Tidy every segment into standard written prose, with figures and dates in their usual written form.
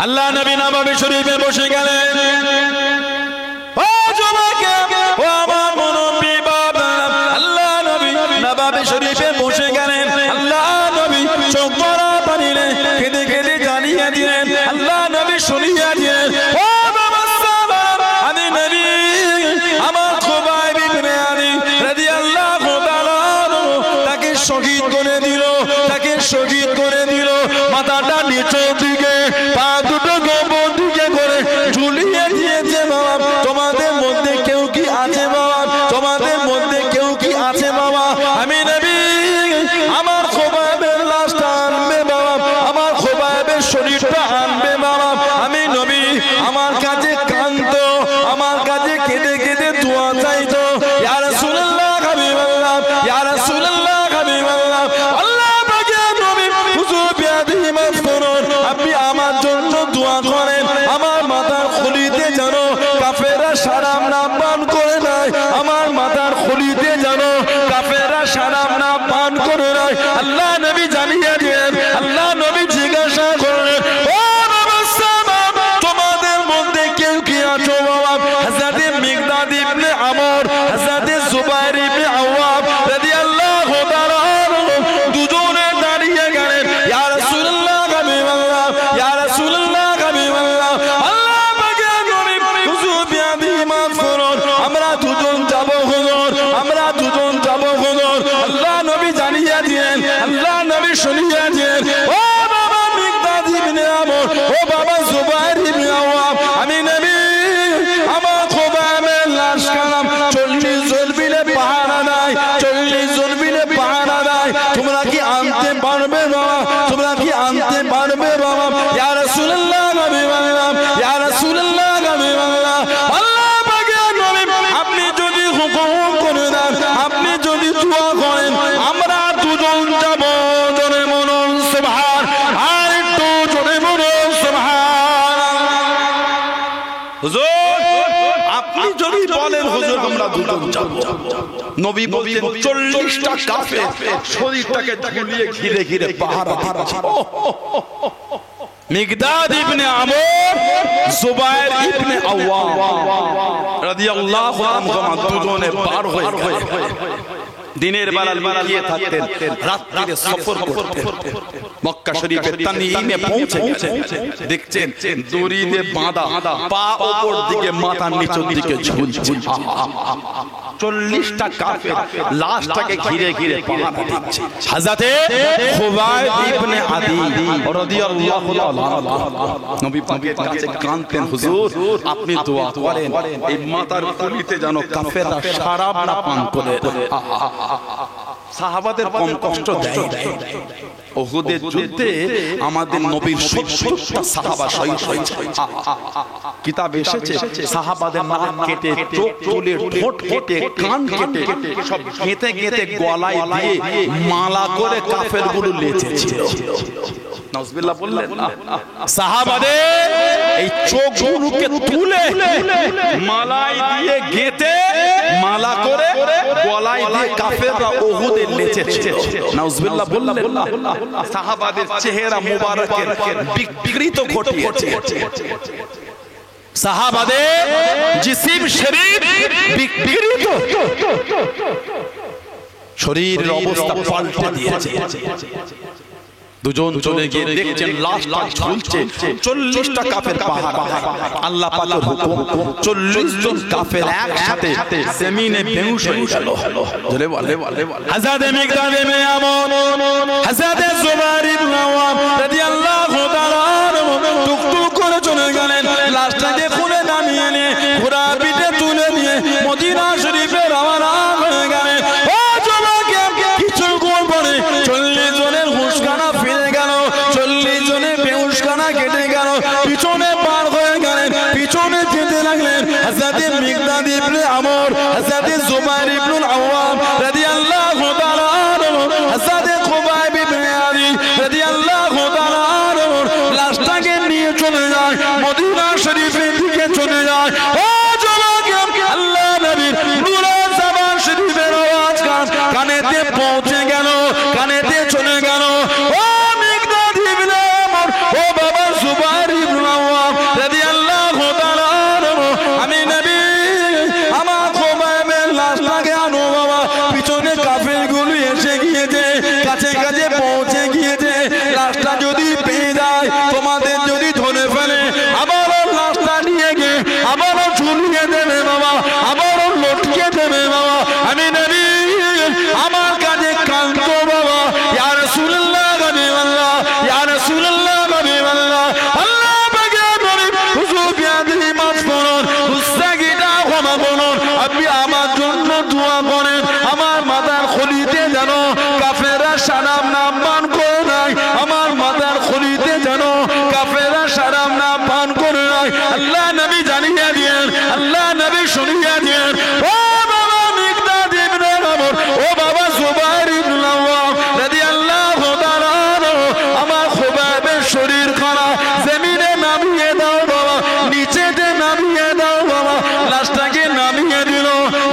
আল্লাহ নবী নববী শরীফে বসে গেলেন। ও জমাকে, ও আমার মুরব্বি বাবা, আল্লাহ নবী নববী শরীফে বসে গেলেন। আল্লাহ নবী চোখ ভরা পানিতে কেঁদে কেঁদে জানিয়ে দিলেন, আল্লাহ নবী শুনিয়ে দিলেন, ও বাবা সাহাবা, আমি নবী আমার খুবাইব ইবনে আলী রাদিয়াল্লাহু তাআলা তাকে শহীদ করে দিল, তাকে শহীদ করে দিল। মাথাটা নিচের দিকে, পা দুটো গোবর দিকে করে ঝুলিয়ে দিয়েছে। বাবা, তোমাদের মধ্যে কেউ কি আছে বাবা? তোমাদের মধ্যে কেউ কি আছে বাবা? আমি নবী আমার খুবাইবের লাশটা আনবে বাবা, আমার খুবাইবের শরীরটা আনবে বাবা। আমি নবী আমার কাছে কাঁদতো, আমার কাছে কেঁদে কেঁদে দোয়া চাইতো, ইয়া রাসূলুল্লাহ হাবিবাল্লাহ, ইয়া রাসূলুল্লাহ হাবিবাল্লাহ, আল্লাহ পাকের নবী হুজুর বিয়াদিহি মাফ করুন, আপনি আমার জন্য দোয়া করেন। আমার মাথার খুলিতে যেন কাফেররা শারাব না পান করে নাই, আমার মাথার খুলিতে যেন কাফেররা শারাব না পান করে নাই। আল্লাহ নবী জানিয়ে দিলেন। আল্লাহ নবী জিজ্ঞাসা করলেন, ও বাবা সাহাবা, তোমাদের মধ্যে কেউ কি আছো বাবা? হযরত মিকদাদ ইবনে আমর, হযরত জুবাইর ইবনে আওয়াম রাদিয়াল্লাহু তাআলা দুজনে দাঁড়িয়ে গেলেন, ইয়া রাসূলুল্লাহ হাবিবাল্লাহ, ইয়া রাসূলুল্লাহ হাবিবাল্লাহ, আল্লাহ পাকের নবী হুজুর বিয়াদিহি মাফ করুন, আমরা দুজন যাব হুজুর, আমরা দুজন যাব হুজুর। আল্লাহ নবী জানিয়ে দিলেন, আল্লাহ নবী শুনিয়ে দিলেন, ও বাবা মিকদাদ ইবনে আমর, ও বাবা জুবাইর ইবনে আওয়াম, আমি নবী আমার খুবাইবের লাশ কালাম 40 জন মিলে পাহারা দেয়, 40 জন মিলে পাহারা দেয়। তোমরা কি আনতে পারবে বাবা? তোমরা কি আনতে পারবে বাবা? ইয়া রাসূলুল্লাহ হাবিবাল্লাহ, ইয়া রাসূলুল্লাহ হাবিবাল্লাহ, আল্লাহ পাকের নবী আপনি যদি হুকুম করে দেন, আপনি যদি দোয়া করেন, আমরা দুজন যাব। জোরে বলুন সুবহান, আর একটু জোরে বলুন সুবহান। হুজুর আপনি যদি বলেন হুজুর আমরা দুজন যাব, নবী বলতেন 40টা কাফের শরীরটাকে ঝুলিয়ে ঘিরে ঘিরে পাহারা দিচ্ছে। মিকদাদ ইবনে আমর, জুবাইর ইবনে আওয়াম রাদিয়াল্লাহু আনহুমা দুজনে পার হয়ে দিনের বেলা লুকিয়ে থাকতেন, রাত্রিতে সফর করতেন। মক্কা শরীফের তানঈমে পৌঁছে দেখছেন দড়ি দিয়ে বাঁধা, পা উপর দিকে, মাথা নিচের দিকে ঝুলছে। 40টা কাফের লাশটাকে ঘিরে ঘিরে পাহারা দিচ্ছে। হযরত খুবাইব ইবনে আদি রাদিয়াল্লাহু তাআলা নবী পাকের কাছে কাঁদতেন, হুজুর আপনি দোয়া করেন এই মাথার খুলিতে যেন কাফেররা শারাব না পান করে। সাহাবাদের কম কষ্ট দেয়। উহুদের যুদ্ধে আমাদের নবীর 70টা সাহাবা শহীদ হয়েছে। কিতাবে এসেছে সাহাবাদের নাক কেটে, চোখ তুলে, ঠোঁট কেটে, কান কেটে, সব গেঁথে গেঁথে গলায় দিয়ে মালা করে কাফেরগুলো লেচেছিল। নাউজুবিল্লাহ বললেন না? সাহাবাদের এই চোখগুলোকে তুলে মালাই দিয়ে গেঁথে মালা করে গলায় দিয়ে কাফেররা উহুদে লেচেছিল। নাউজুবিল্লাহ বললেন না? সাহাবাদের চেহারা মুবারকের বিকৃত ঘটিয়েছে। সাহাবাদের জিসিম শরীর বিকৃত, শরীরের অবস্থা পাল্টে দিয়েছে। দুজন চলে গিয়ে দেখছেন লাশটা ঝুলছে। 40টা কাফের পাহারা। আল্লাহ পাকের হুকুম 40 জন কাফের একসাথে জমিনে বেহুশ হয়ে গেল। জোরে বলে হযরত মিকদাদ ইবনে আমর, হযরত জুবাইর ইবনে আওয়াম রাদিয়াল্লাহু তাআলা টুকটুক করে চলে গেলেন। লাশটাকে খুলে নামিয়ে নিয়ে ঘোড়া পিঠে তুলে নিয়ে মদিনা শরীফে রওনা হয়ে গেলেন। ও জমাকে কিছুক্ষণ পরে 40 জনের হুঁশখানা ফিরে গেল, 40 জনের বেহুশখানা কেটে গেল, পিছনে পার হয়ে গেলেন, পিছনে যেতে লাগলেন। হযরত মিকদাদ ইবনে আমর, হযরত জুবাইর ইবনে আওয়াম রাদিয়াল্লাহু তাআলা, হযরত খুবাইব ইবনে আলী রাদিয়াল্লাহু তাআলা লাশটাকে নিয়ে চলে যায়, মদিনা শরীফের দিকে চলে যায়। ও জমাকে আল্লাহ নবীর নূরে জামান শরীফের আওয়াজ কানেতে পৌঁছে গেল, কানেতে চলে গেল। ও মিকদাদ ইবনে আমর, ও বাবা জুবাইর ইবনে নামিয়ে দাও বাবা, নিচেতে নামিয়ে দাও বাবা। লাশটাকে নামিয়ে দিল,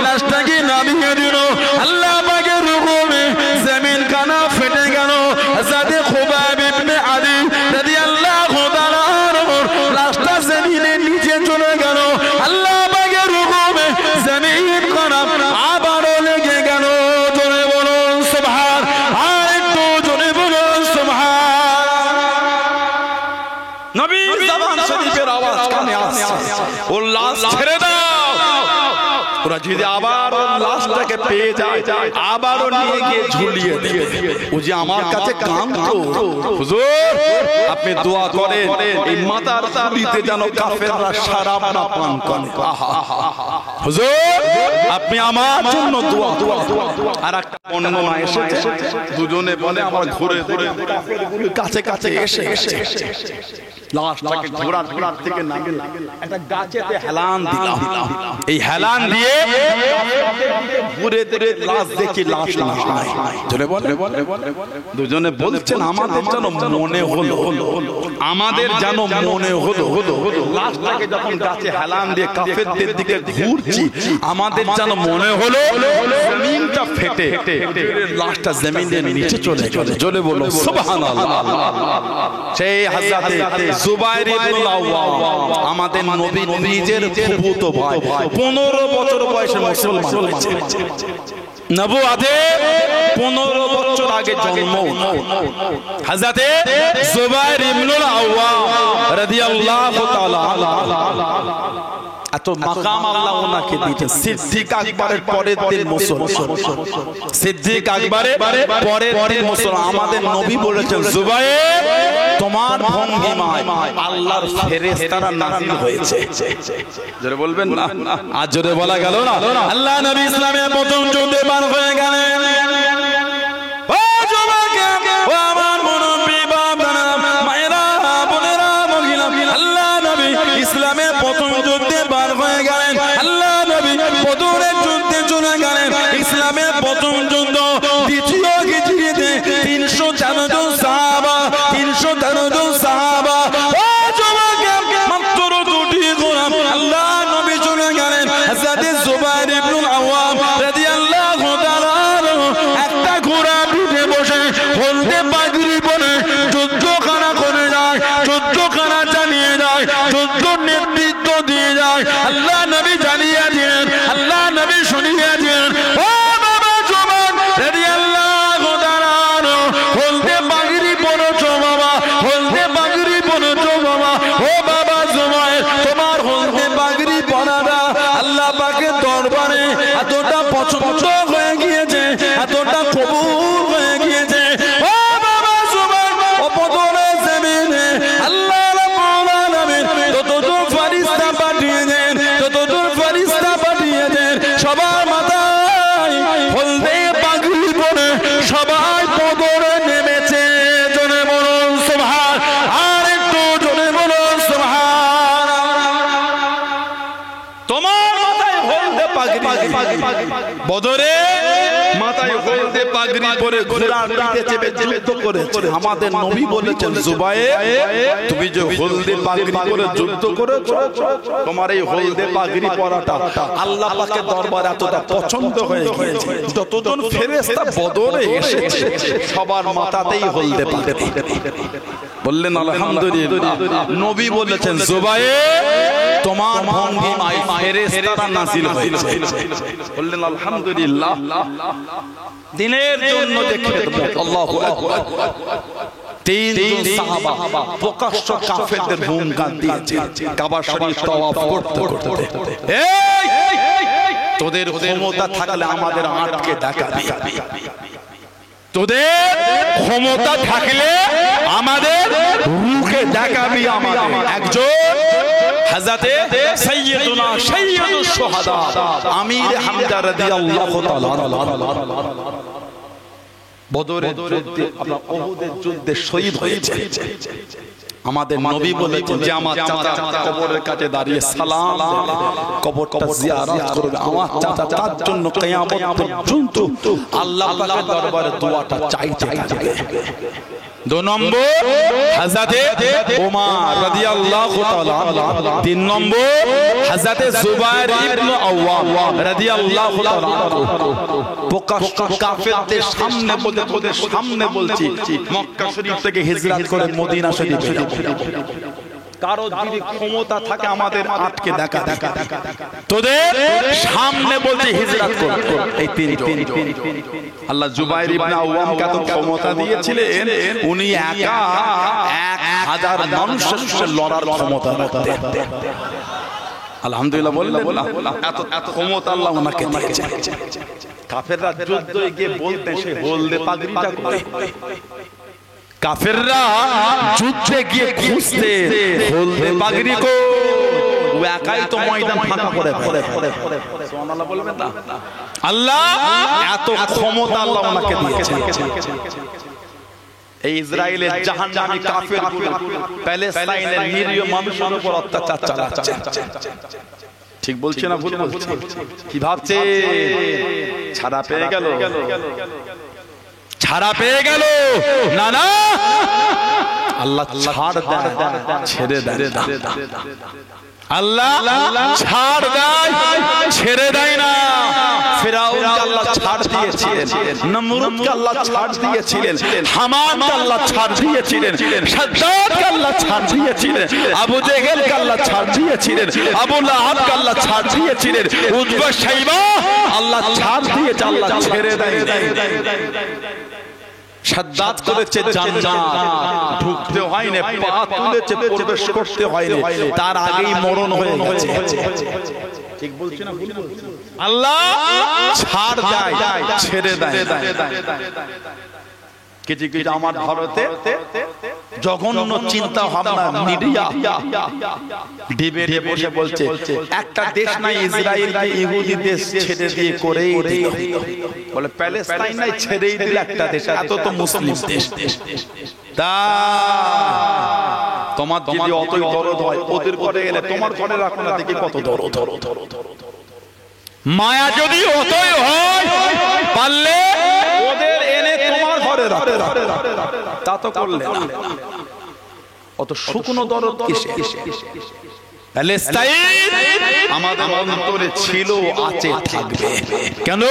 লাশটাকে নামিয়ে দিল। আল্লাহ পাকের হুকুমে জমিন কানা ফেটে গেল। হযরত খুবাইব ইবনে আদি রাদিয়াল্লাহু তাআলা লাশটা জমিনের নিচে চলে গেল। আল্লাহ পাকের হুকুমে জমিন কানা আবারও লেগে গেল। জোরে বলুন সুবহান, আর একটু জোরে বলুন সুবহান। নবী জবান শরীফের আওয়াজ কানে আসছে, ও লাশ ছেড়ে দাও। ওরা যদি আবার লাশটাকে পেয়ে যায়, আবারও নিয়ে গিয়ে ঝুলিয়ে দিয়ে, ও যে আমার কাছে কাঁদতো, হুজুর আপনি দোয়া করেন এই মাথার তুলিতে যেন কাফেররা শারাব না পান করে। হুজুর আপনি আমার জন্য দোয়া করেন। আর একটা বর্ণনা এসেছে, দুজনে বলে আমার ঘুরে ঘুরে কাছে কাছে এসে লাশটাকে ঘোড়ার থেকে নামিয়ে একটা গাছেতে হেলান দিলাম। এই হেলান দিয়ে ঘুরে ঘুরে লাশ দেখি, লাশ নাই। দুজনে বলছেন আমাদের যেন মনে হলো, আমাদের যেন মনে হলো লাশটাকে যখন গাছে হেলান দিয়ে কাফেরদের দিকে ঘুরছি, আমাদের যেন মনে হলো জমিনটা ফেটে লাশটা জমিনের নিচে চলে গেল। জোরে বলো সুবহানাল্লাহ। সেই হযরত জুবাইর ইবনে আওয়াম আমাদের নবী নিজের ফুফুতো ভাই, 15 বছর বয়সে মুসলমান হয়েছে। নবুয়াতে 15 বছর আগে জন্ম হযরত জুবাইর ইবনে আওয়াম রাদিয়াল্লাহু তাআলা। এত মাকাম আল্লাহ ওনাকে দিয়েছেন। সিদ্দিক আকবরের পরের দিন মুসলমান, সিদ্দিক আকবরের পরের দিন মুসলমান। আমাদের নবী বলেছেন জুবাইর তোমার ভঙ্গিমায় আল্লাহর ফেরেশতারা নাযিল হয়েছে। জোরে বলবেন না, আজ জোরে বলা গেল না। আল্লাহ নবী ইসলামের প্রথম যুদ্ধে বার হয়ে গেলেন। ও যুবকে, ও আমার মুরব্বি বাবারা, মায়েরা, বোনেরা, মহিলা, আল্লাহ নবী ইসলামের প্রথম যুদ্ধে বার হয়ে গেলেন। আল্লাহ নবী বদরের যুদ্ধে চলে গেলেন। ইসলামের প্রথম যুদ্ধ দ্বিতীয় হিজরিতে 313 জন সাহাবা, 313 জন সাহাবা। ও যুবকে, মাত্র দুটি ঘোড়া আল্লাহ নবী চলে গেলেন। হযরত জুবাইর ইবনে আওয়াম রাদিয়াল্লাহু তাআলা একটা ঘোড়া পিঠে বসে হলদে পাগড়ি পরে যুদ্ধখানা করে যায়, যুদ্ধখানা চালিয়ে যায়, যুদ্ধ নেতৃত্ব দিয়ে যায়। আল্লাহ নবী জানিয়ে দিলেন, আল্লাহ নবী শুনিয়ে দিলেন, ও বাবা জুবাইর রাদিয়াল্লাহু তাআলা হলদে পাগড়ি পরেছো বাবা, হলদে পাগড়ি পরেছো বাবা। ও বাবা জুবাইর তোমার হলদে পাগড়ি পরাটা আল্লাহ পাকের দরবারে এতটা পছন্দ হয়ে গিয়েছে, এতটা কবুল হয়ে গিয়েছে। ও বাবা জুবাইর, ও বদরের জমিনে আল্লাহ রাব্বুল আলামিন যতজন ফেরেশতা পাঠিয়ে দেন, যতজন ফেরেশতা পাঠিয়ে দেন, সবার মাথায় হলদে পাগড়ি পরে সবাই বদরে নেমেছে। জোরে বলুন সুবহান, আর একটু জোরে বলুন সুবহান। তোমার মাথায় হলদে পাগড়ি, বদরে মাথায় হলদে পাগড়ি পরে ঘোড়ার পিঠে চেপে যুদ্ধ করেছে। আমাদের নবী বলেছেন জুবাইর তুমি যে হলদে পাগড়ি পরে যুদ্ধ করেছো, তোমার এই হলদে পাগড়ি পরাটা আল্লাহ পাকের দরবারে এতটা পছন্দ হয়ে গিয়েছে, যতজন ফেরেশতা বদরে এসেছে সবার মাথাতেই হলদে পাগড়ি। বললেন আলহামদুলিল্লাহ। নবী বলেছেন জুবাইর তোমার ভঙ্গিমায় ফেরেশতারা নাযিল হয়েছে। বললেন আলহামদুলিল্লাহ। দিনের জন্য যে খেদমত, আল্লাহু আকবার। 3 জন সাহাবা প্রকাশ্য কাফেরদের হুঙ্কার দিয়েছে কাবা শরীফ তওয়াফ করতে করতে, এই তোদের ক্ষমতা থাকলে আমাদের আটকে দেখাবি, তোদের ক্ষমতা থাকলে আমাদের রুখে দেখাবি। আমাদের একজন হযরতে সাইয়্যিদুনা সাইয়্যিদুশ শুহাদা আমির হামজা রাদিয়াল্লাহু তাআলা বদরের যুদ্ধে, আপনার উহুদের যুদ্ধে শহীদ হয়েছে। আমাদের নবী বলেছেন যে আমার চাচা কবরের কাছে দাঁড়িয়ে সালাম কবরটা জিয়ারত করবে, আমার চাচা তার জন্য কিয়ামত পর্যন্ত আল্লাহ পাকের দরবারে দোয়াটা চাইতে থাকবে। 2 নম্বর হযরতে ওমর রাদিয়াল্লাহু তাআলা, 3 নম্বর হযরতে জুবাইর ইবনে আওয়াম রাদিয়াল্লাহু তাআলা। প্রকাশ্য কাফেরদের সামনে বলতে তোদের সামনে বলছি, মক্কা শরীফ থেকে হিজরত করে মদিনা শরীফে যাব। কারো যদি ক্ষমতা থাকে আমাদের আটকে দেখা, তোদের সামনে বলছি হিজরত কর। এই তিনজন আল্লাহ জুবাইর ইবনে আওয়ামকে তো ক্ষমতা দিয়েছিলেন, উনি একা 1000 মানুষের সাথে লড়ার ক্ষমতা রাখতেন। আলহামদুলিল্লাহ বললেন, এত ক্ষমতা আল্লাহ ওনাকে দিয়েছেন। কাফেররা যুদ্ধে গিয়ে বলতেন সে হলদে পাগড়িটা করে, কাফেররা যুদ্ধে গিয়ে খুঁজতে হলদে পাগড়ি কো, ও একাই তো ময়দান ফাঁকা করে ফেলে। সুবহানাল্লাহ বলবেন না? আল্লাহ এত ক্ষমতা আল্লাহ ওনাকে দিয়েছেন। এই ইসরায়েলের জাহান্নামী কাফেরগুলো প্যালেস্টাইনের নিরীহ মানুষের উপর অত্যাচার চালাচ্ছে। ঠিক বলছি না ভুল বলছি? কি ভাবছে ছাড়া পেয়ে গেল? ছাড়া পেয়ে গেল না, না আল্লাহ ছাড় দেয়, ছেড়ে দেয়। আল্লাহ ছাড় দেয়, ছেড়ে দেয় না। ফিরাউনকে আল্লাহ ছাড় দিয়েছিলেন, নমরুদকে আল্লাহ ছাড় দিয়েছিলেন, হামানকে আল্লাহ ছাড় দিয়েছিলেন, সাদ্দাতকে আল্লাহ ছাড় দিয়েছিলেন, আবু জেহেলকে আল্লাহ ছাড় দিয়েছিলেন, আবু লাহাবকে আল্লাহ ছাড় দিয়েছিলেন, উতবা শাইবা আল্লাহ ছাড় দিয়েছে, আল্লাহ ছেড়ে দেয়। সাদ্দাত করেছে জান্নাত, ঢুকতে হয়নি, পা তুলেছে, প্রবেশ করতে হয়নি, তার আগেই মরণ হয়ে গেছে। ঠিক বলছি না ভুল বলছি? আল্লাহ ছাড় দেয়, ছেড়ে দেয়। কিছু কিছু আমার ভারতে জঘন্য চিন্তা ভাবনা, মিডিয়া ডিবেটে বসে বলছে একটা দেশ নাই ইসরায়েলকে ইহুদি দেশ ছেড়ে দিয়ে করেই দিল, বলে প্যালেস্টাইন নাই ছেড়েই দিল একটা দেশ, এত তো মুসলিম দেশ। তা তোমার যদি অতই দরদ হয় ওদের ঘরে গেলে তোমার ঘরে রাখো না, দেখি কত দরদ। মায়া যদি অতই হয় পারলে ওদের এনে তোমার ঘরে রাখো, তা তো করলে না। অত শুকনো দরদ কিসে? প্যালেস্টাইন আমাদের অন্তরে ছিল, আছে, থাকবে। কেন?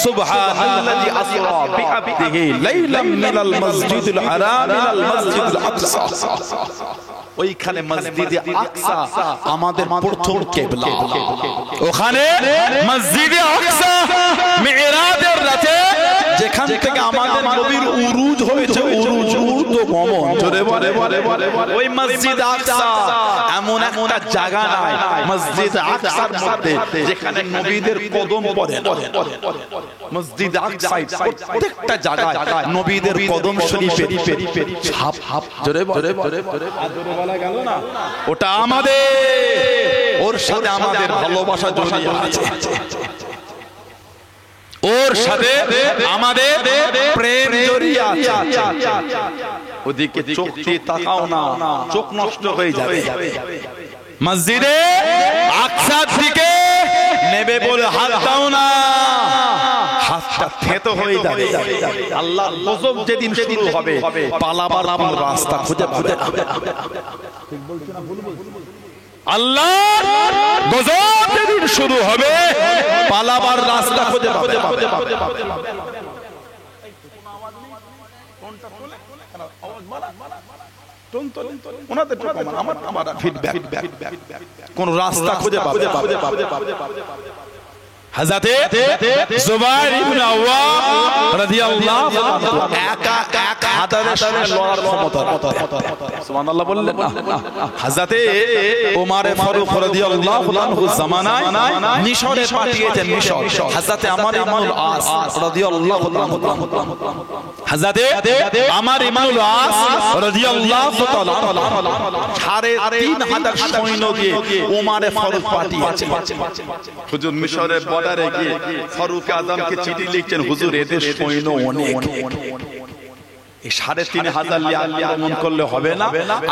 সুবহানাল্লাযী আসরা বিআবদিহি লাইলাম মিনাল মাসজিদিল হারাম ইলাল মাসজিদিল আকসা। ওইখানে মসজিদে আকসা আমাদের প্রথম কিবলা, ওখানে মসজিদে আকসা মিরাজের রাতে যেখান থেকে আমাদের নবীর উরুজ হয়েছে, ঊর্ধ্বগমন, ওই মসজিদ আকসা এমন একটা জায়গা নাই মসজিদ আকসার মধ্যে যেখানে নবীদের কদম পড়ে না। মসজিদ আকসায় প্রত্যেকটা জায়গায় নবীদের কদম শরীফে ছাপ ছাপ, জোরে বলে বলা গেল না? ওটা আমাদের, ওর সাথে আমাদের ভালোবাসা জড়িয়ে আছে, ওর সাথে আমাদের প্রেম জড়িয়ে আছে। ওদিকে চোখ দিয়ে তাকাও না, চোখ নষ্ট হয়ে যাবে। মসজিদে আকসার দিকে নেবে বলে হাত দাও না, হাতটা থেতো হয়ে যাবে। আল্লাহর গজব যেদিন শুরু হবে পালাবার কোনো রাস্তা খুঁজে পাবে না। ঠিক বলছি না ভুল বলছি? আল্লাহর গজব যেদিন শুরু হবে পালাবার রাস্তা খুঁজে পাবে। কোন রাস্তা খুঁজে পাবে। হযরতে জুবাইর ইবনে আওয়াম রাদিয়াল্লাহু আনহু একা হাজারের সাথে লড়ার ক্ষমতা রাখতেন। সুবহানাল্লাহ বললেন না? হযরতে ওমর ফারুক রাদিয়াল্লাহু আনহু জামানায় মিশরে পাঠিয়েছেন, মিশর হযরতে আমর ইবনুল আস রাদিয়াল্লাহু আনহু, হযরতে আমর ইবনুল আস রাদিয়াল্লাহু তাআলা ৩,৫০০ সৈন্য দিয়ে ওমর ফারুক পাঠিয়েছেন। হুজুর মিশরের বর্ডারে গিয়ে ফারুক আজমকে চিঠি লিখছেন, হুজুর এদের সৈন্য অনেক, এই ৩,৫০০ আক্রমণ করলে হবে না,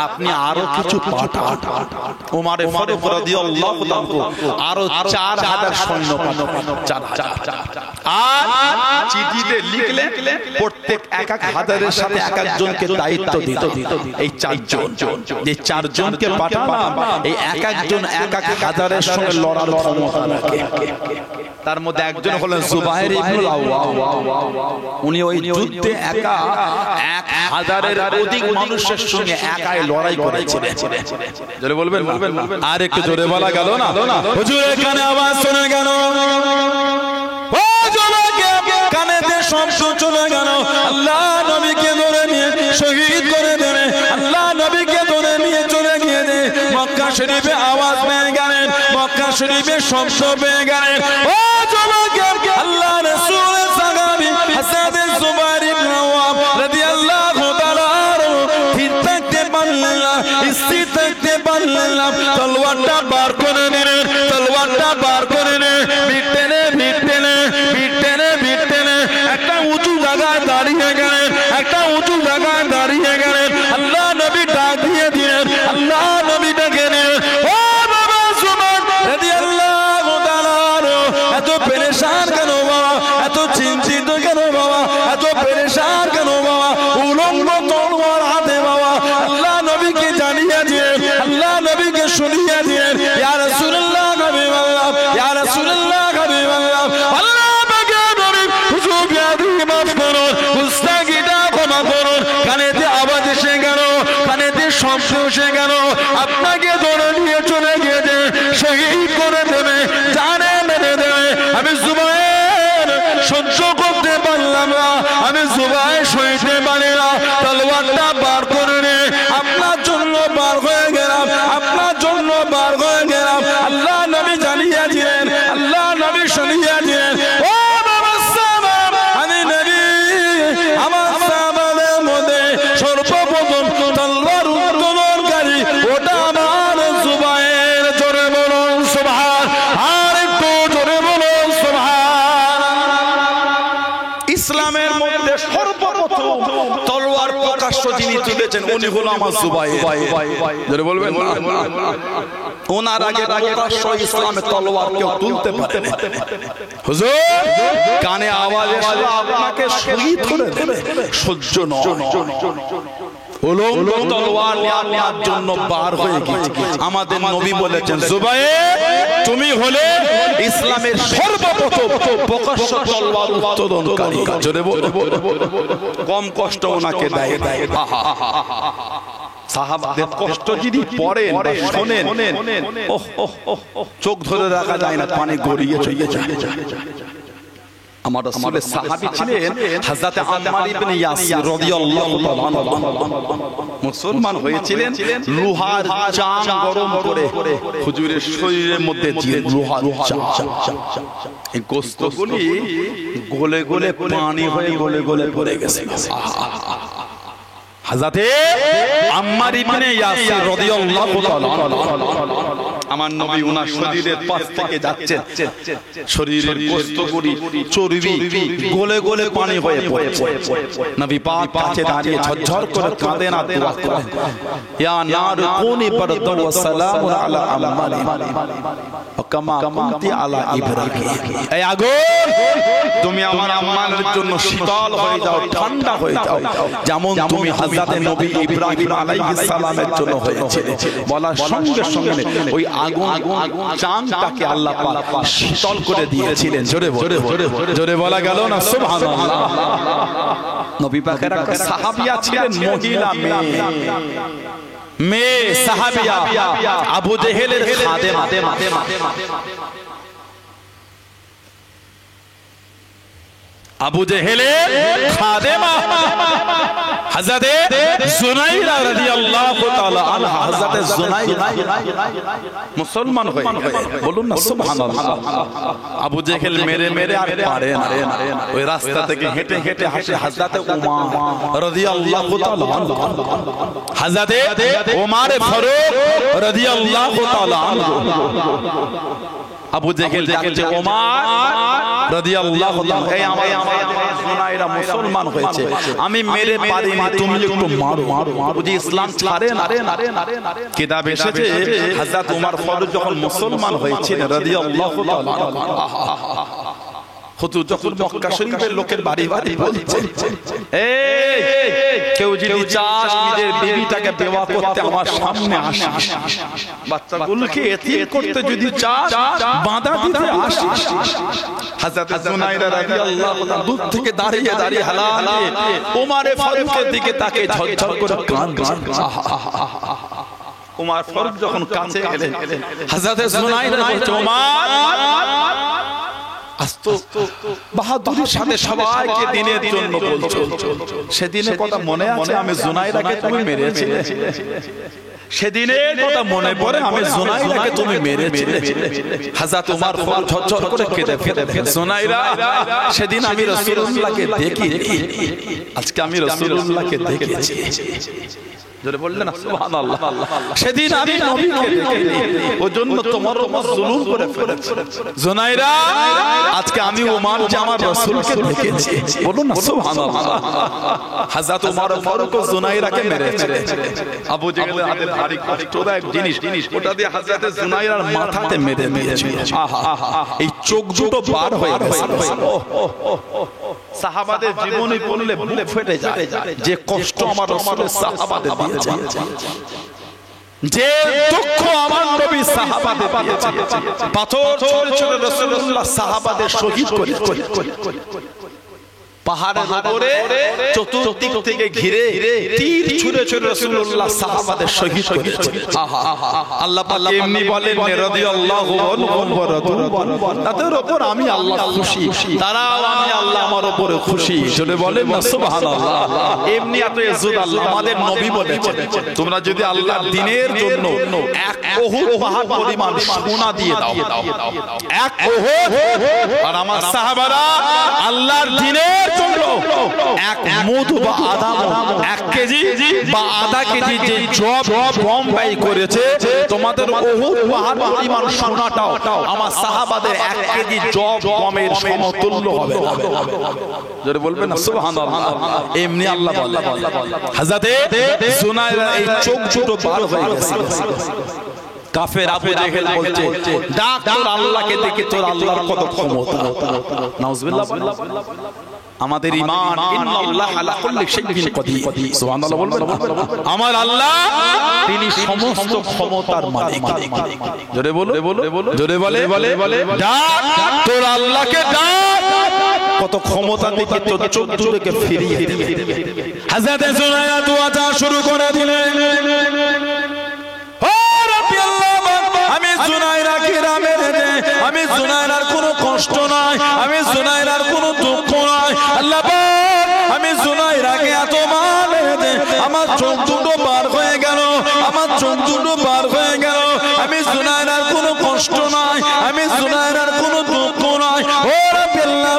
আপনি আরো কিছু পাঠান। ওমর ফারুক রাদিয়াল্লাহু তাআলা আরো ৪,০০০ সৈন্য পাঠান, ৪,০০০। আর চিঠিতে লিখলে প্রত্যেক এক হাজারের সাথে এক একজনকে দায়িত্ব দিত। এই ৪ জন, যে ৪ জনকে পাঠালাম, এই এক একজন এক এক হাজারের সঙ্গে লড়ার ক্ষমতা রাখে। তার মধ্যে একজন হলেন জুবায়ের ইবনুল আওয়াম। উনি ওই যুদ্ধে একা ১,০০০-এর অধিক মানুষের সঙ্গে একাই লড়াই করেছিলেন। জোরে বলবেন না? আর একটু জোরে বলা গেল না? হুজুর এখানে আওয়াজ শুনে গেল, ও জোনাকে কানেতে শব্দ চলে গেল। আল্লাহ নবীকে ধরে নিয়ে শহীদ করে দেবে, আল্লাহ নবীকে ধরে নিয়ে চলে গিয়ে দে। মক্কা শরীফে আওয়াজ পেয়ে গেলেন, মক্কা শরীফে শব্দ পেয়ে গেলেন। ও জোনাকে আল্লাহ রাসূলের সাহাবী হযরত জুবায়ের ইবনে আওয়াম রাদিয়াল্লাহু তাআলা ঠিক থাকতে পারলেন না, স্থির থাকতে পারলেন না। তলোয়ারটা বার করে নিলেন, তলোয়ারটা বার করে নিয়ে বিটটেনে একটা উঁচু জায়গায় দাঁড়িয়ে গেলেন, একটা উঁচু জায়গায় দাঁড়িয়ে গেলেন। আল্লাহ নবী ডাক দিয়ে দিলেন, আল্লাহ নবী ডেকে নিলেন, ও বাবা জুবায়ের রাদিয়াল্লাহু তাআলা, এত পেরেশান কেন বাবা, এত চিন্তিত কেন বাবা, এত পেরেশান কেন বাবা? উলঙ্গ তলোয়ার হাতে বাবা আল্লাহ নবীকে জানিয়ে দিলেন, আল্লাহ নবীকে শুনিয়ে দিলেন, ইয়া রাসূলুল্লাহ হাবিবাল্লাহ, ইয়া রাসূলুল্লাহ হাবিবাল্লাহ, আল্লাহ পাকে নবী হুজুর বিয়াদি মাফ করুন, মুস্তাগিদা ক্ষমা করুন। কানেতে আওয়াজ এসে গেল, কানেতে শব্দ এসে গেল, আপনাকে ধরে নিয়ে চলে গিয়েছে, শহীদ করে দেবে, জানে মেরে দেবে। আমি জুবায়ের সহ্য করতে পারলাম না, আমি জুবায়ের সইতে পারি না। তলোয়ারটা বার করে নে, আপনার জন্য বার হয়ে গেলাম, আপনার জন্য বার হয়ে গেলাম। আল্লাহ নবী জানিয়ে দিলেন, আল্লাহ নবী শুনিয়ে দিলেন, ও বাবা সাহাবা, আমি নবী আমার সাহাবাদের মধ্যে সর্বপ্রথম তলোয়ার উত্তোলনকারী ওটা আমার জুবায়ের। জোরে বলুন সুবহান, আর একটু জোরে বলুন সুবহান। ইসলামের মধ্যে সর্বপ্রথম তলোয়ার প্রকাশ্য যিনি তুলেছেন উনি হলো আমার জুবায়ের। জোরে বলবেন না? ওনার আগে প্রকাশ্য ইসলামে তলোয়ার কেউ তুলতে পারে না। হুজুর কানে আওয়াজ আসলো আপনাকে শহীদ করে দেবে, সহ্য নয়। উলঙ্গ তলোয়ার নেওয়ার জন্য বার হয়ে গেছে। আমাদের নবী বলেছেন, জুবায়ের তুমি হলে ইসলামের সর্বপ্রথম প্রকাশ্য তলোয়ার উত্তোলনকারী। জোরে বলো, কম কষ্ট ওনাকে দেয়। সাহাবাদের কষ্ট যিনি পড়েন বা শোনেন, চোখ ধরে রাখা যায় না, পানি গড়িয়ে চলে যায়। আমার রাসূলের সাহাবী ছিলেন হযরত আম্মার ইবনে ইয়াসির রাদিয়াল্লাহু তাআলা আনহু। মুসলমান হয়েছিলেন লোহার চাম গরম করে হুজুরের শরীরের মধ্যে দিয়ে লোহার চাম, এই গোশতগুলি গলে গলে পানি হয়ে গলে গলে পড়ে গেছে। হযরত আম্মার ইবনে ইয়াসির রাদিয়াল্লাহু তাআলা আমার নবী ওনার শরীরের পাশ থেকে যাচ্ছেন, শরীরের গোশতগুলি চর্বি গলে গলে পানি হয়ে পড়ছে। নবী পাক কাছে দাঁড়িয়ে ঝরঝর করে কাঁদেন আর দোয়া করেন, ইয়া নার কুনি বারদান ওয়া সালামুন আলা আম্মার কামা কুনতি আলা ইব্রাহিম। এই আগুন তুমি আমার আম্মারের জন্য শীতল হয়ে যাও, ঠান্ডা হয়ে যাও, যেমন তুমি হযরত নবী ইব্রাহিম আলাইহিস সালামের জন্য হয়েছিল। বলার সঙ্গে সঙ্গে ওই আগুন চাঁদটাকে আল্লাহ পাক শীতল করে দিয়েছিলেন। জোরে জোরে বলা গেল না সুবহানাল্লাহ। নবী পাকের একটা সাহাবিয়া ছিলেন, মহিলা মেয়ে সাহাবিয়া, আবু জেহেলের খাদেমা। আবু জেহেলের খাদেমা হযরত জুনাইরা রাদিয়াল্লাহু তাআলা আনহা। হযরত জুনাইরা মুসলমান হয়ে বলুন না সুবহানাল্লাহ। আবু জেহেল মেরে মেরে আর পারে না, ওই রাস্তা থেকে হেঁটে হেঁটে আসে হযরত উমার রাদিয়াল্লাহু তাআলা আনহু। হযরত উমার ফারুক রাদিয়াল্লাহু তাআলা আনহু আবু জেহেল ডাকছে ওমর রাদিয়াল্লাহু তাআলা, এই আমার জুনায়রা মুসলমান হয়েছে, আমি মেরে পারিনি, তুমি একটু মারো। বুঝি ইসলাম ছাড়ে না। কিতাব এসেছে হযরত ওমর ফারুক যখন মুসলমান হয়েছিলেন রাদিয়াল্লাহু তাআলা, হুজুর যখন মক্কা শরীফের লোকের বাড়ি বাড়ি বলছে, এই কেউ যদি চাস নিজের বিবিটাকে বিবাহ করতে আমার সামনে আসিস, বাচ্চাগুলোকে এতিম করতে যদি চাস বাঁধা দিতে আসিস। হযরত জুনায়রা রাদিয়াল্লাহু তাআলা দূর থেকে দাঁড়িয়ে দাঁড়িয়ে হালালে ওমরে ফারুকের দিকে তাকে ঝরঝর করে কাঁদছে। ওমর ফারুক যখন কাছে এলেন, হযরত জুনায়রা বলছে, ওমর বাহাদুরির সাথে সবাইকে দিনের জন্য বলছো, সেদিনের কথা মনে আছে আমি জুনায়রাকে তুমি মেরেছিলে? সেদিনের কথা মনে পড়ে আমি জুনায়রাকে তুমি মেরেছিলে? হযরত ওমর ফারুক ঝরঝর করে কেঁদে ফেলে, জুনায়রা সেদিন আমি রাসূলুল্লাহকে দেখিনি, আজকে আমি রাসূলুল্লাহকে দেখেছি। জোরে বললেন না সুবহানাল্লাহ। সেদিন আমি নবীকে দেখিনি, ওজন্য তোমার উপর জুলুম করে ফেলেছি। জুনায়রা আজকে আমি ওমর যে আমার রাসূলকে দেখেছি, বলুন না সুবহানাল্লাহ। হযরত ওমর ফারুক জুনায়রাকে মেরেছে। আবু জেহেলের হাতে ভারী কষ্টদায়ক জিনিস, ওটা দিয়ে হযরত জুনায়রার মাথাতে মেরে দিয়েছে। এই চোখ দুটো বার হয়ে গেছে। সাহাবাদের জীবনী বললে বুক ফেটে যায়, যে কষ্ট আমার রাসূলের সাহাবাদের দিয়েছে, যে দুঃখ আমার নবী সাহাবাদের দিয়েছে। পাথর ছুঁড়ে ছুঁড়ে রাসূলুল্লাহ সাহাবাদের শহীদ করেছে। পাহাড়ের উপরে চতুর্দিক থেকে ঘিরে তীর ছুঁড়ে ছুঁড়ে রাসূলুল্লাহ সাহাবাদের শহীদ করেছে। আল্লাহ পাক এমনি বলেন রাদিয়াল্লাহু আনহুম ওয়া রাদু, তাদের উপর আমি আল্লাহ খুশি, তারাও আমি আল্লাহ আমার উপরে খুশি। চলে বলেন না সুবহানাল্লাহ। এমনি এত ইজ্জত আল্লাহ আমাদের নবী বলেছেন, তোমরা যদি আল্লাহর দ্বীনের জন্য এক উহুদ পাহাড় পরিমাণ সোনা দিয়ে দাও, এক উহুদ, আর আমার সাহাবারা আল্লাহর দ্বীনের এক মধু বা আধা এক কেজি বা আধা কেজি যে জব গম ব্যয় করেছে, তোমাদের উহুদ পাহাড় পরিমাণ সোনাটাও আমার সাহাবাদের এক কেজি জব গমের সমতুল্য হবে। জোরে বলবেন না সুবহানাল্লাহ। এমনি আল্লাহ বলেন, হযরত জুনায়রা এই চোখ দুটো বার হয়ে গেছে। কাফের আবু জেহেল বলছে, ডাক তোর আল্লাহকে দেখে, তোর আল্লাহর কত ক্ষমতা। নাউজুবিল্লাহ। আমাদের ঈমান ইন্নাল্লাহা আলা কুল্লি শাইইন কাদির, সুবহানাল্লাহ বলবেন। আমার আল্লাহ তিনি সমস্ত ক্ষমতার মালিক। জোরে বলো, জোরে বলে, ডাক তোর আল্লাহকে, ডাক কত ক্ষমতা দেখে তোর চোখ দুটোকে ফিরিয়ে দিবে। হযরত জুনায়রা দোয়া শুরু করে দিলেন, আমি জুনায়রাকে মেরে দে, আমি জুনায়রার কোনো কষ্ট নাই, আমি জুনায়রার কোনো দুঃখ নাই। আল্লাহ পাক আমি জুনায়রাকে এত মেরে দে, আমার চোখ দুটো বার হয়ে গেল, আমার চোখ দুটো বার হয়ে গেল। আমি জুনায়রার কোনো কষ্ট নাই, আমি জুনায়রার কোনো দুঃখ নাই। ও রাব্বিল্লাহ,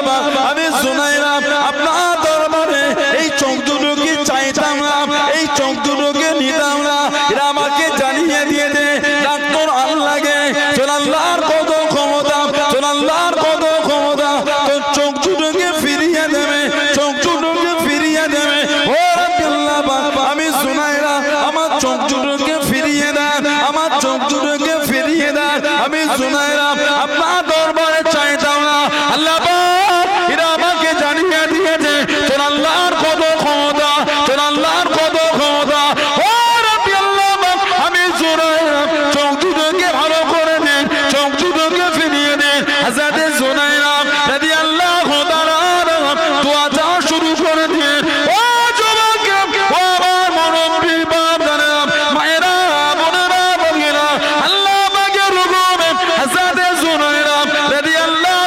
আমি জুনায়রা আপনার দরবারে এই চোখ দুটোকে চাইতাম না, এই চোখ দুটোকে নিতাম না, এরা আমাকে জানিয়ে দিয়ে দে ডাক্তার আল্লাহকে, তোর আল্লাহর কত ক্ষমতা, তোর আল্লাহর কত ক্ষমতা, তোর চোখ দুটোকে ফিরিয়ে দেবে, চোখ দুটোকে ফিরিয়ে দেবে। ও রাব্বিল্লাহ, আমি জুনায়রা আমার চোখ দুটোকে ফিরিয়ে দেন, আমার চোখ দুটোকে ফিরিয়ে দেন। আমি জুনায়রা আপনার দরবারে চাইতাম না, আল্লাহ পাক এরা আমাকে জানিয়ে দিয়েছে তোর আল্লাহর কত ক্ষমতা, তোর আল্লাহর কত ক্ষমতা। ও রাব্বিল্লাহ, আমি জুনায়রা চোখ দুটোকে ভালো করে দেন, চোখ দুটোকে ফিরিয়ে দেন। হযরত জুনায়রা রাদিয়াল্লাহু তাআলা দোয়া শুরু করে দেন। ও যুবক, ও আমার মুরব্বি বাবারা, মায়েরা, বোনেরা, ভগিরা, আল্লাহ পাকের হুকুমে হযরত জুনায়রা রাদিয়াল্লাহু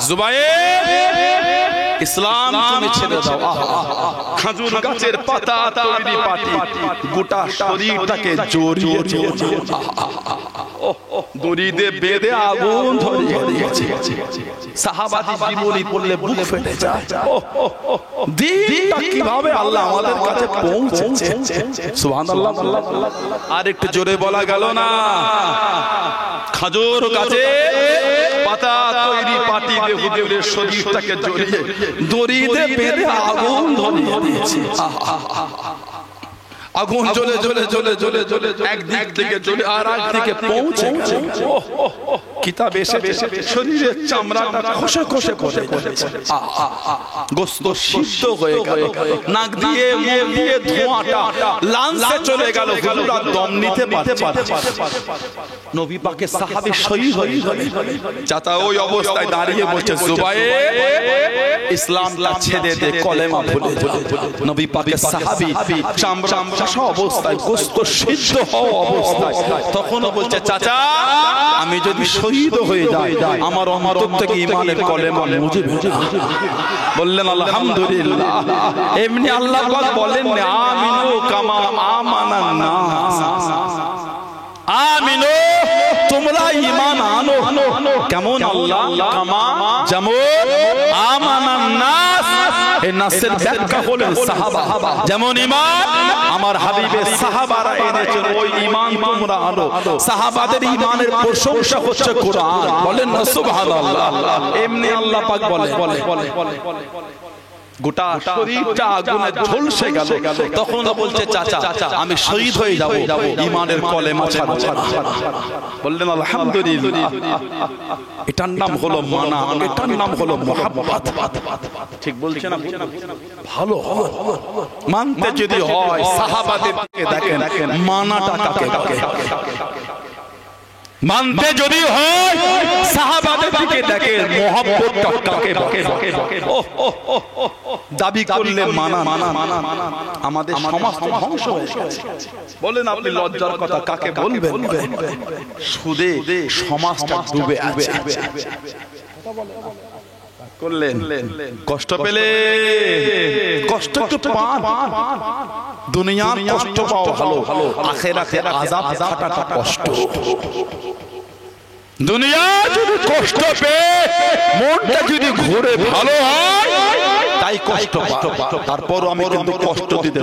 জুবায়ের ইসলাম তুমি ছেড়ে দাও। খেজুর গাছের পাতা তৈরি পাটি গোটা শরীরটাকে জড়িয়ে দড়ি দিয়ে বেঁধে আগুন ধরিয়ে দিয়েছে। সাহাবাদি জীবনী পড়লে বুক ফেটে যায়। দিনটা কিভাবে আল্লাহ আমাদের কাছে পৌঁছেছে, সুবহানাল্লাহ। আর একটু জোরে বলা গেল না? খেজুর গাছে পাতা তৈরি পাটি দিয়ে হুজুরের শরীরটাকে জড়িয়ে দড়ি দিয়ে বেঁধে আগুন ধরিয়ে দিয়েছে। আগুন জ্বলে জ্বলে জ্বলে জ্বলে জ্বলে একদিক থেকে জ্বলে আর একদিকে পৌঁছে গেছে। কিতাবে এসে শরীরের চামড়াটা খসে খসে খসে খসে গোশত সিদ্ধ হয়ে গেল। নাক দিয়ে মুখ দিয়ে ধোঁয়াটা লাঞ্চে চলে গেল। হুজুর আর দম নিতে পারছে না। নবী পাকের সাহাবী শহীদ হয়ে গেল। চাচা ওই অবস্থায় দাঁড়িয়ে বলছে, জুবায়ের ইসলামটা ছেড়ে দে, কলেমা ভুলে যা। নবী পাকের সাহাবী চামড়া অবস্থায় গোশত সিদ্ধ হওয়া অবস্থায় তখনও বলছে, চাচা আমি যদি শহীদ হয়ে যাই আমার অন্তর থেকে ঈমানের কলেমা মুছে যাবে। বললেন আলহামদুলিল্লাহ। এমনি আল্লাহ পাক বলেন না, আমিনু কামা আমানান নাস, আমিনু তোমরা ঈমান আনো। কেমন আল্লাহ? কামা যেমন আমানান নাস, এই নাসের ব্যাখ্যা হলেন সাহাবা। যেমন ঈমান আমার হাবিবের সাহাবারা এনেছেন, ওই ঈমান তোমরা আনো। সাহাবাদের ঈমানের প্রশংসা হচ্ছে কোরআন। বলেন না সুবহানাল্লাহ। এমনি আল্লাহ পাক বলে গোটা শরীরটা আগুনে ঝলসে গেল। তখন বলছে, চাচা আমি শহীদ হয়ে যাব ঈমানের কলেমা ছাড়া। বললেন আলহামদুলিল্লাহ। এটার নাম হলো মানা, এটার নাম হলো মুহাব্বত। ঠিক বলছেন না? ভালো মানতে যদি হয় সাহাবাদেরকে দেখেন মানাটা কাকে কাকে, মানতে যদি হয় সাহাবাদের দিকে দেখেন মুহাব্বতটা কাকে কাকে। দাবি করলে মানা আমাদের সমাজ ধ্বংস হয়ে গেছে। বলেন আপনি লজ্জার কথা কাকে বলবেন? সুদে সমাজটা ডুবে আছে। করলেন কষ্ট পেলে কষ্ট একটু পান। দুনিয়ার কষ্ট পাওয়া ভালো, আখিরাতের আযাব কাটাটা কষ্ট। দুনিয়া যদি কষ্ট পেয়ে মনটা যদি ঘুরে ভালো হয় তাই কষ্ট পায়। তারপর আমি কিন্তু কষ্ট দিতে